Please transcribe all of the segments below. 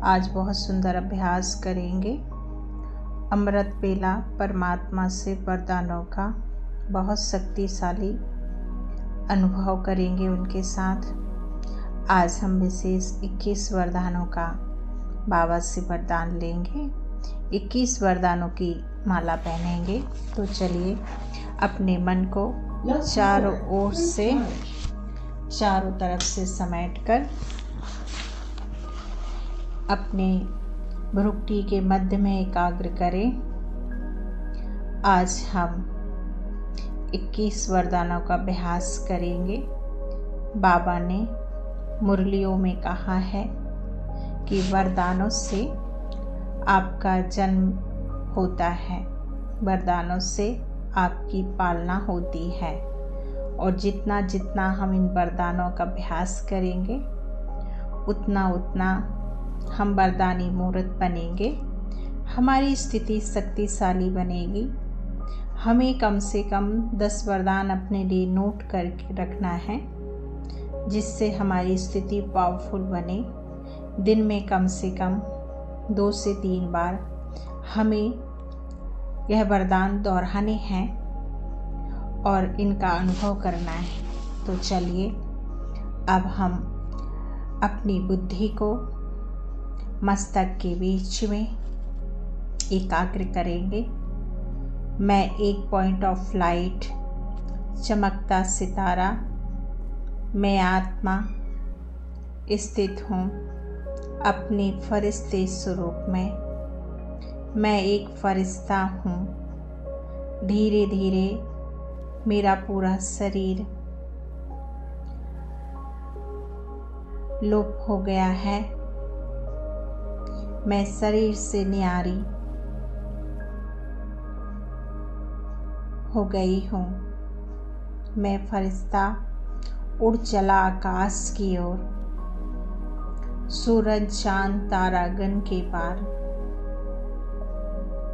आज बहुत सुंदर अभ्यास करेंगे। अमृत बेला परमात्मा से वरदानों का बहुत शक्तिशाली अनुभव करेंगे उनके साथ। आज हम विशेष 21 वरदानों का बाबा से वरदान लेंगे। 21 वरदानों की माला पहनेंगे। तो चलिए अपने मन को चारों ओर से चारों तरफ से समेटकर अपने भ्रुकुटी के मध्य में एकाग्र करें। आज हम 21 वरदानों का अभ्यास करेंगे। बाबा ने मुरलियों में कहा है कि वरदानों से आपका जन्म होता है, वरदानों से आपकी पालना होती है, और जितना जितना हम इन वरदानों का अभ्यास करेंगे उतना उतना हम वरदानी मूर्त बनेंगे। हमारी स्थिति शक्तिशाली बनेगी। हमें कम से कम 10 वरदान अपने लिए नोट करके रखना है, जिससे हमारी स्थिति पावरफुल बने। दिन में कम से कम 2 से 3 बार हमें यह वरदान दोहराने हैं और इनका अनुभव करना है। तो चलिए अब हम अपनी बुद्धि को मस्तक के बीच में एकाग्र करेंगे। मैं एक पॉइंट ऑफ लाइट, चमकता सितारा, मैं आत्मा स्थित हूँ अपने फरिश्ते स्वरूप में। मैं एक फरिश्ता हूँ। धीरे धीरे मेरा पूरा शरीर लोप हो गया है। मैं शरीर से न्यारी हो गई हूँ। मैं फरिश्ता उड़ चला आकाश की ओर, सूरज चांद तारागण के पार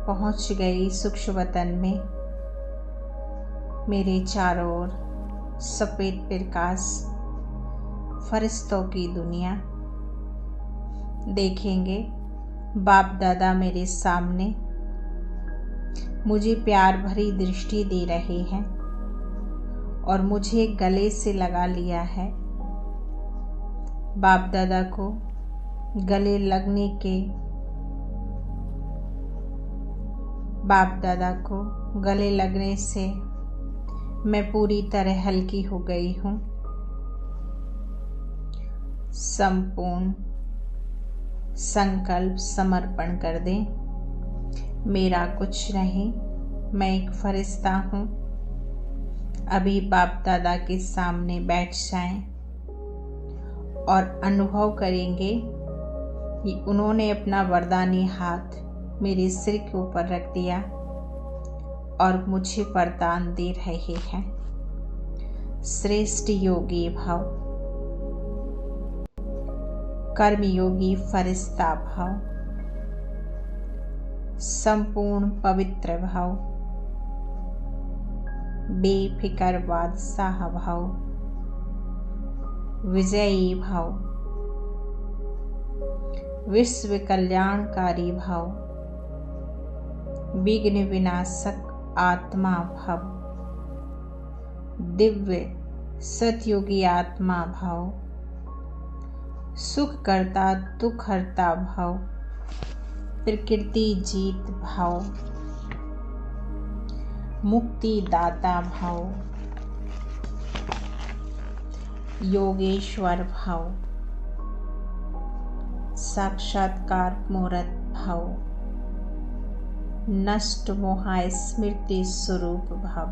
पहुँच गई सूक्ष्म वतन में। मेरे चारों ओर सफ़ेद प्रकाश, फरिश्तों की दुनिया। देखेंगे बाप दादा मेरे सामने मुझे प्यार भरी दृष्टि दे रहे हैं और मुझे गले से लगा लिया है। बाप दादा को गले लगने से मैं पूरी तरह हल्की हो गई हूँ। संपूर्ण संकल्प समर्पण कर दें। मेरा कुछ नहीं, मैं एक फरिश्ता हूँ। अभी बाप दादा के सामने बैठ जाएं और अनुभव करेंगे कि उन्होंने अपना वरदानी हाथ मेरे सिर के ऊपर रख दिया और मुझे वरदान दे रहे हैं। श्रेष्ठ योगी भाव, कर्मयोगी फरिश्ता भाव, संपूर्ण पवित्र भाव, बेफिकर बादशाह भाव, विजयी भाव, विश्व कल्याणकारी भाव, विघ्न विनाशक आत्मा भाव, दिव्य सतयुगी आत्मा भाव, सुख करता दुख हरता भाव, प्रकृति जीत भाव, मुक्ति दाता भाव, योगेश्वर भाव, साक्षात्कार मूर्त भाव, नष्ट मोह स्मृति स्वरूप भाव,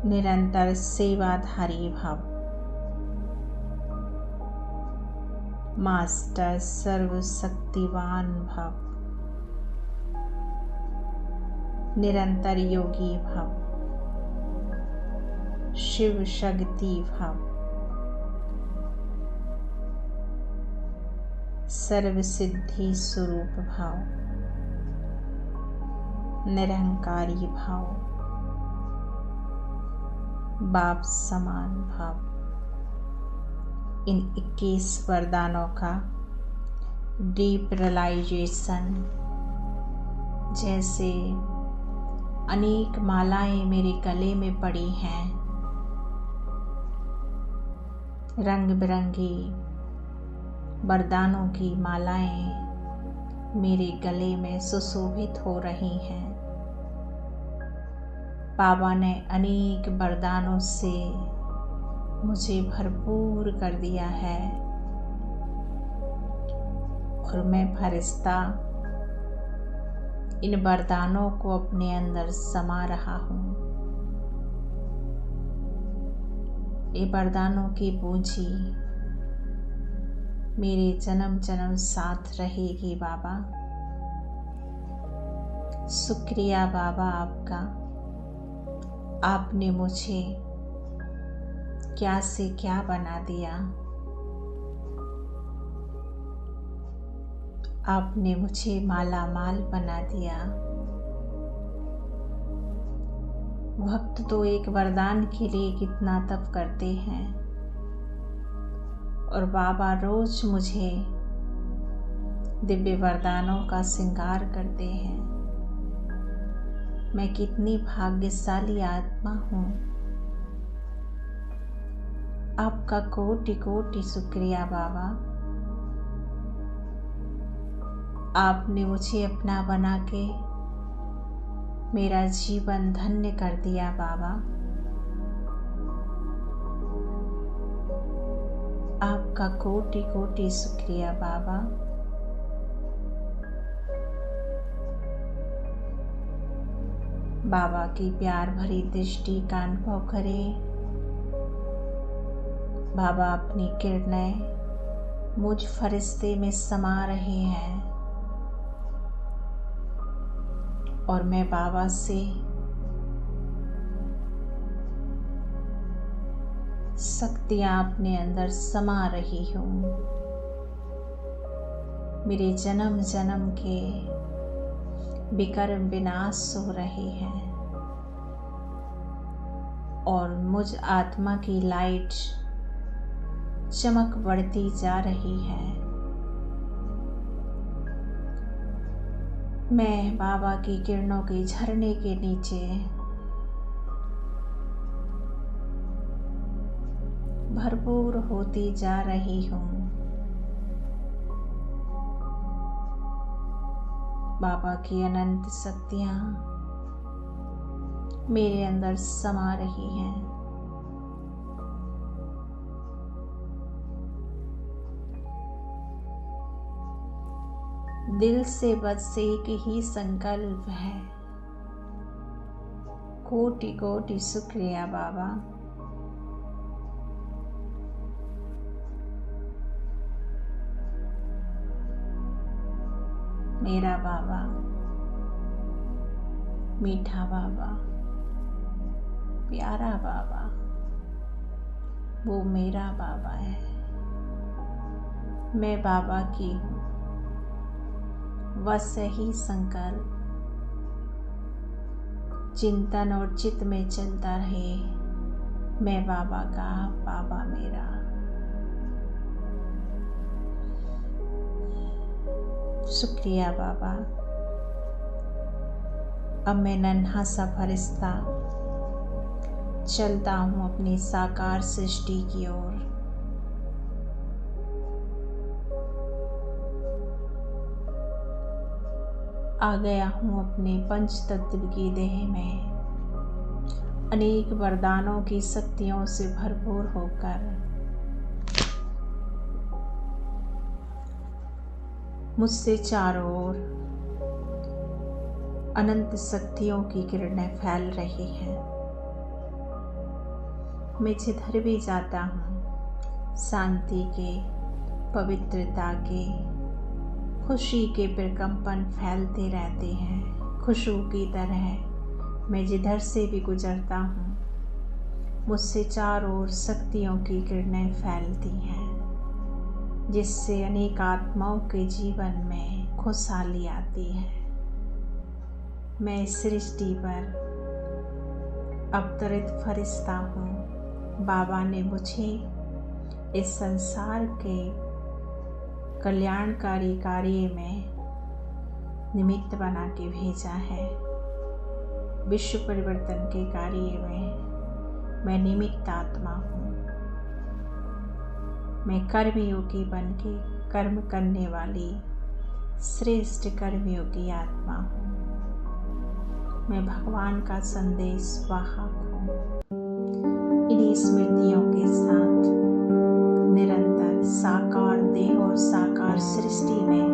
निरंतर सेवाधारी भाव, मास्टर सर्वशक्तिवान भाव, निरंतर योगी भाव, शिव शक्ति भाव, सर्वसिद्धि स्वरूप भाव, निरहंकारी भाव, बाप समान भाव, इन 21 वरदानों का डीप रियलाइजेशन, जैसे अनेक मालाएं मेरे गले में पड़ी हैं, रंग बिरंगी वरदानों की मालाएं मेरे गले में सुशोभित हो रही हैं। बाबा ने अनेक वरदानों से मुझे भरपूर कर दिया है और मैं फरिश्ता इन वरदानों को अपने अंदर समा रहा हूँ। ये वरदानों की पूंजी मेरे जन्म जन्म साथ रहेगी बाबा। शुक्रिया बाबा आपका, आपने मुझे क्या से क्या बना दिया। आपने मुझे माला माल बना दिया। भक्त तो एक वरदान के लिए कितना तप करते हैं और बाबा रोज मुझे दिव्य वरदानों का श्रृंगार करते हैं। मैं कितनी भाग्यशाली आत्मा हूँ। आपका कोटि कोटि शुक्रिया बाबा। आपने मुझे अपना बना के मेरा जीवन धन्य कर दिया बाबा। आपका कोटि कोटि शुक्रिया बाबा। बाबा की प्यार भरी दृष्टि का अनुभव करें। बाबा अपनी किरणें मुझ फरिश्ते में समा रहे हैं और मैं बाबा से शक्तियां अपने अंदर समा रही हूँ। मेरे जन्म जन्म के विकर्म विनाश हो रहे हैं और मुझ आत्मा की लाइट चमक बढ़ती जा रही है। मैं बाबा की किरणों के झरने के नीचे भरपूर होती जा रही हूँ। बाबा की अनंत शक्तियाँ मेरे अंदर समा रही हैं। दिल से बस एक ही संकल्प है। कोटि कोटि शुक्रिया बाबा। मेरा बाबा, मीठा बाबा, प्यारा बाबा, वो मेरा बाबा है। मैं बाबा की हूँ। बस यही संकल्प चिंतन और चित्त में चलता रहे। मैं बाबा का, बाबा मेरा। शुक्रिया बाबा। अब मैं नन्हा सा फरिश्ता चलता हूँ अपनी साकार सृष्टि की ओर। आ गया हूँ अपने पंच तत्व की देह में, अनेक वरदानों की शक्तियों से भरपूर होकर। मुझसे चारों ओर अनंत शक्तियों की किरणें फैल रही हैं। मैं जिधर भी जाता हूँ शांति के, पवित्रता के, खुशी के प्रकंपन फैलते रहते हैं। खुशबू की तरह मैं जिधर से भी गुजरता हूँ मुझसे चारों ओर शक्तियों की किरणें फैलती हैं, जिससे अनेक आत्माओं के जीवन में खुशहाली आती है। मैं इस सृष्टि पर अवतरित फरिश्ता हूँ। बाबा ने मुझे इस संसार के कल्याणकारी कार्य में निमित्त बना के भेजा है। विश्व परिवर्तन के कार्य में मैं निमित्त आत्मा हूँ। मैं कर्मयोगी बन के कर्म करने वाली श्रेष्ठ कर्मयोगी आत्मा हूँ। मैं भगवान का संदेश वाहक हूँ। इन्हीं स्मृतियों के साथ निरंतर साकार देह और साकार सृष्टि में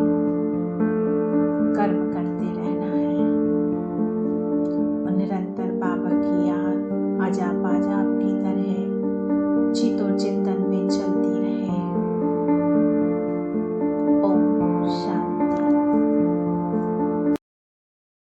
कर्म करते रहना है और निरंतर बाबा की याद, अजापा